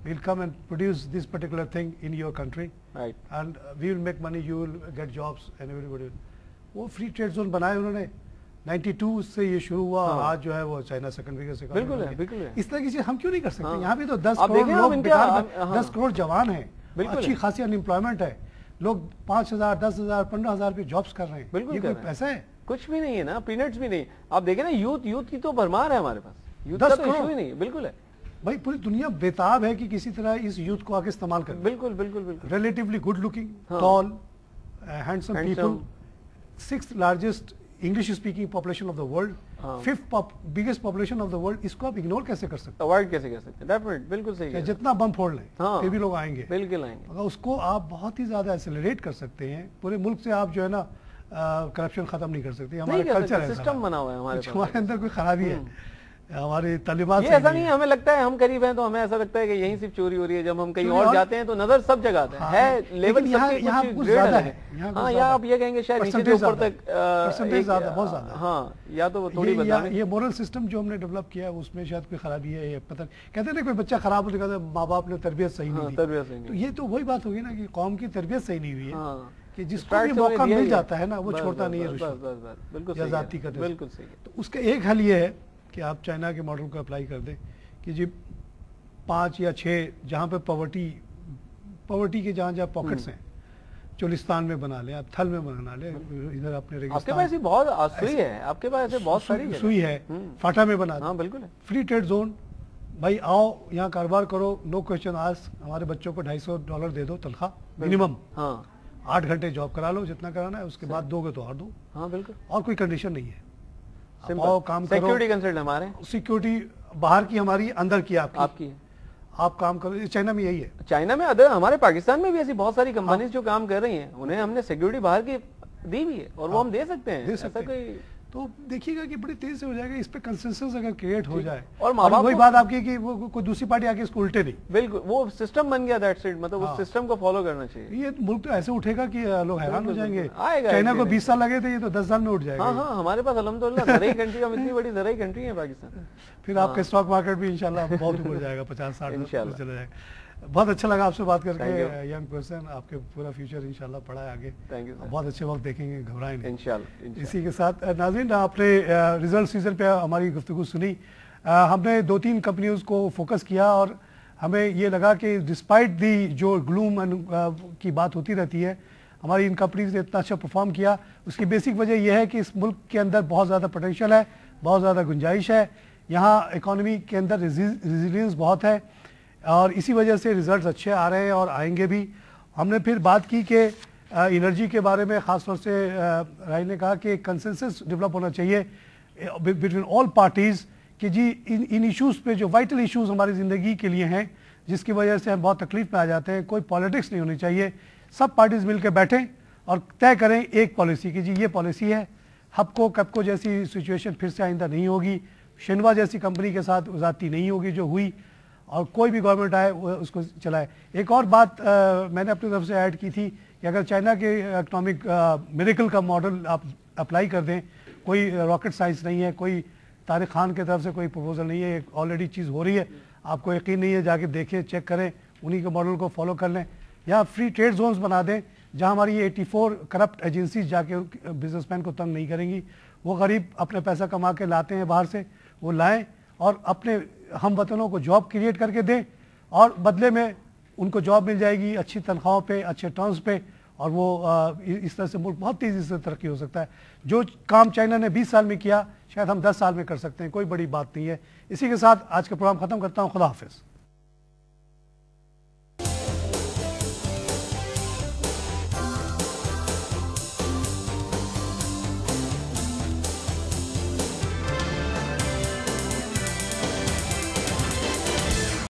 A: We will come and produce this particular thing in your country and we will make money, you will get jobs and everybody. وہ فری ٹریڈ زون بنائے انہوں نے. 92 سے یہ شروع ہوا، آج جو ہے وہ چائنا سیکنڈ بگیسٹ اکانومی ہے. بالکل. اس طرح کی چیز ہم کیوں نہیں کر سکتے؟ یہاں بھی تو 10 کروڑ لوگ، 10 کروڑ جوان ہیں، اچھی خاصی ان امپلائمنٹ ہے. لوگ 5,000 10,000 15,000 پہ جابس کر رہے ہیں.
B: بالکل
A: یہ کوئی پیسہ ہے؟
B: کچھ بھی نہیں ہے نا, پینٹس بھی نہیں. آپ دیکھیں نا یوتھ کی تو بھرمار ہے ہمارے پاس, یوتھ کا تو ایشو ہی نہیں. بالکل ہے
A: بھائی, پوری دنیا بیتاب ہے کہ کسی طرح اس یوتھ کو آگے استعمال کریں.
B: بالکل بالکل بالکل.
A: Relatively good looking, tall, handsome people, 6th largest English speaking population of the world, 5th biggest population of the world. اس کو آپ اگنور کیسے کر سکتے ہیں؟
B: اوائڈ کیسے کر سکتے ہیں؟ ڈیفینیٹ, بالکل صحیح ہے.
A: جتنا بم پھوڑ لیں پھر بھی لوگ آئیں گے.
B: بالکل آئیں گے.
A: اگر اس کو آپ بہت ہی زیادہ ایکسلریٹ کر سکتے ہیں, پورے ملک سے آپ جو ہے نا کرپشن ختم نہیں کر سکتے. ہمارا کلچر ہے,
B: سسٹم بنا ہوا ہے
A: ہمارے اندر کوئی خرابی ہے, ہماری تعلیمات.
B: یہ ایسا نہیں ہے, ہمیں لگتا ہے ہم قریب ہیں تو ہمیں ایسا لگتا ہے کہ یہیں صرف چوری ہو رہی ہے. جب ہم کہیں اور جاتے ہیں تو نظر سب جگہ آتا ہے. لیول
A: یہاں کچھ زیادہ ہے.
B: ہاں, یا آپ یہ کہیں گے شاید نیچے سے اوپر تک
A: پرسنٹیج زیادہ, بہت زیادہ.
B: ہاں, یا تو تھوڑی بدنامی.
A: یہ مورل سسٹم جو ہم نے ڈیولپ کیا ہے اس میں شاید کوئی خرابی ہے, یہ پتہ نہیں. کہتے ہیں نا کوئی بچہ خراب ہو تو کہتے ہیں ماں باپ نے تربیت صحیح نہیں دی. تو یہ تو وہی بات ہوگی نا کہ قوم کی تربیت صحیح نہیں ہوئی ہے, کہ جس کو بھی موقع مل جاتا ہے نا وہ چھوڑتا نہیں ہے رشوت یا ذاتی کا.
B: بالکل صحیح.
A: تو اس کا ایک حل یہ ہے کہ آپ چائنا کے ماڈل کو اپلائی کر دیں کہ جی 5 یا 6 جہاں پہ پاورٹی کے جہاں پاکٹس ہیں, چولستان میں بنا لیں, آپ تھل میں بنا لیں, ادھر اپنے ریگستان.
B: آپ کے پاس بہت سوئی ہے, آپ کے پاس ایسے بہت ساری
A: سوئی ہے, فاٹا میں بنا دیں.
B: ہاں بالکل.
A: فری ٹریڈ زون, بھائی آؤ یہاں کاروبار کرو, نو کوشچن آسک. ہمارے بچوں کو $250 دے دو تنخواہ منیمم. ہاں, 8 گھنٹے جاب کرا لو جتنا کرانا ہے, اس کے بعد دو گے تو اور دو.
B: ہاں بالکل.
A: اور کوئی کنڈیشن نہیں ہے. کام کرو.
B: سیکیورٹی کنسرن ہمارے,
A: سیکیورٹی باہر کی ہماری, اندر کی آپ کی. آپ کام کرو. چائنا میں یہی ہے.
B: چائنا میں ہمارے پاکستان میں بھی ایسی بہت ساری کمپنیز جو کام کر رہی ہیں, انہیں ہم نے سیکیورٹی باہر کی دی بھی ہے اور وہ ہم دے سکتے ہیں. ایسا کوئی
A: تو دیکھیے گا کہ بڑی تیز سے ہو جائے گا. اس پہ کنسنسس اگر کریٹ ہو جائے,
B: اور وہی
A: بات آپ کی کہ وہ کوئی دوسری پارٹی آ کے اس کو الٹے نہیں.
B: بالکل, وہ سسٹم بن گیا دیٹ سیٹ, مطلب اس سسٹم کو فالو کرنا چاہیے.
A: یہ ملک تو ایسے اٹھے گا کہ لوگ حیران ہو جائیں گے. چائنا کو 20 سال لگے تھے, یہ تو 10 سال میں اٹھ جائے گا.
B: ہاں ہاں, ہمارے پاس الحمدللہ زرعی کنٹری, ہم اتنی بڑی زرعی کنٹری ہے پاکستان.
A: پھر آپ کا اسٹاک مارکیٹ بھی انشاءاللہ بہت اوپر جائے گا, 50-60 چلا جائے گا. بہت اچھا لگا آپ سے بات کر کے. ینگ پرسن, آپ کے پورا فیوچر انشاءاللہ پڑا ہے آگے. بہت اچھے وقت دیکھیں گے, گھبرائیں نہیں انشاءاللہ. اسی کے ساتھ ناظرین, آپ نے ریزلٹ سیزن پہ ہماری گفتگو سنی. ہم نے 2-3 کمپنیز کو فوکس کیا اور ہمیں یہ لگا کہ ڈسپائٹ دی جو گلوم کی بات ہوتی رہتی ہے, ہماری ان کمپنیز نے اتنا اچھا پرفارم کیا. اس کی بیسک وجہ یہ ہے کہ اس ملک کے اندر بہت زیادہ پوٹینشیل ہے, بہت زیادہ گنجائش ہے. یہاں اکانومی کے اندر ریزیلینس بہت ہے اور اسی وجہ سے ریزلٹس اچھے آ رہے ہیں اور آئیں گے بھی. ہم نے پھر بات کی کہ انرجی کے بارے میں خاص طور سے راہیل نے کہا کہ کنسنسس ڈیولپ ہونا چاہیے بٹوین آل پارٹیز کہ جی ان ایشوز پہ جو وائٹل ایشوز ہماری زندگی کے لیے ہیں, جس کی وجہ سے ہم بہت تکلیف میں آ جاتے ہیں, کوئی پالیٹکس نہیں ہونی چاہیے. سب پارٹیز مل کے بیٹھیں اور طے کریں ایک پالیسی کہ جی یہ پالیسی ہے. ہپکو کپکو جیسی سچویشن پھر سے آئندہ نہیں ہوگی, شنوا جیسی کمپنی کے ساتھ زیادتی نہیں ہوگی جو ہوئی, اور کوئی بھی گورنمنٹ آئے وہ اس کو چلائے. ایک اور بات میں نے اپنی طرف سے ایڈ کی تھی کہ اگر چائنا کے اکنامک میریکل کا ماڈل آپ اپلائی کر دیں, کوئی راکٹ سائنس نہیں ہے, کوئی طارق خان کی طرف سے کوئی پروپوزل نہیں ہے, آلریڈی چیز ہو رہی ہے. آپ کو یقین نہیں ہے, جا کے دیکھیں, چیک کریں, انہی کے ماڈل کو فالو کر لیں. یا فری ٹریڈ زونز بنا دیں جہاں ہماری یہ 84 کرپٹ ایجنسیز جا کے بزنس مین کو تنگ نہیں کریں گی. وہ غریب اپنے پیسہ کما کے لاتے ہیں باہر سے, وہ لائیں اور اپنے ہم وطنوں کو جاب کریٹ کر کے دیں, اور بدلے میں ان کو جاب مل جائے گی اچھی تنخواہوں پہ, اچھے ٹرمز پہ, اور وہ اس طرح سے ملک بہت تیزی سے ترقی ہو سکتا ہے. جو کام چائنا نے 20 سال میں کیا شاید ہم 10 سال میں کر سکتے ہیں, کوئی بڑی بات نہیں ہے. اسی کے ساتھ آج کا پروگرام ختم کرتا ہوں. خدا حافظ.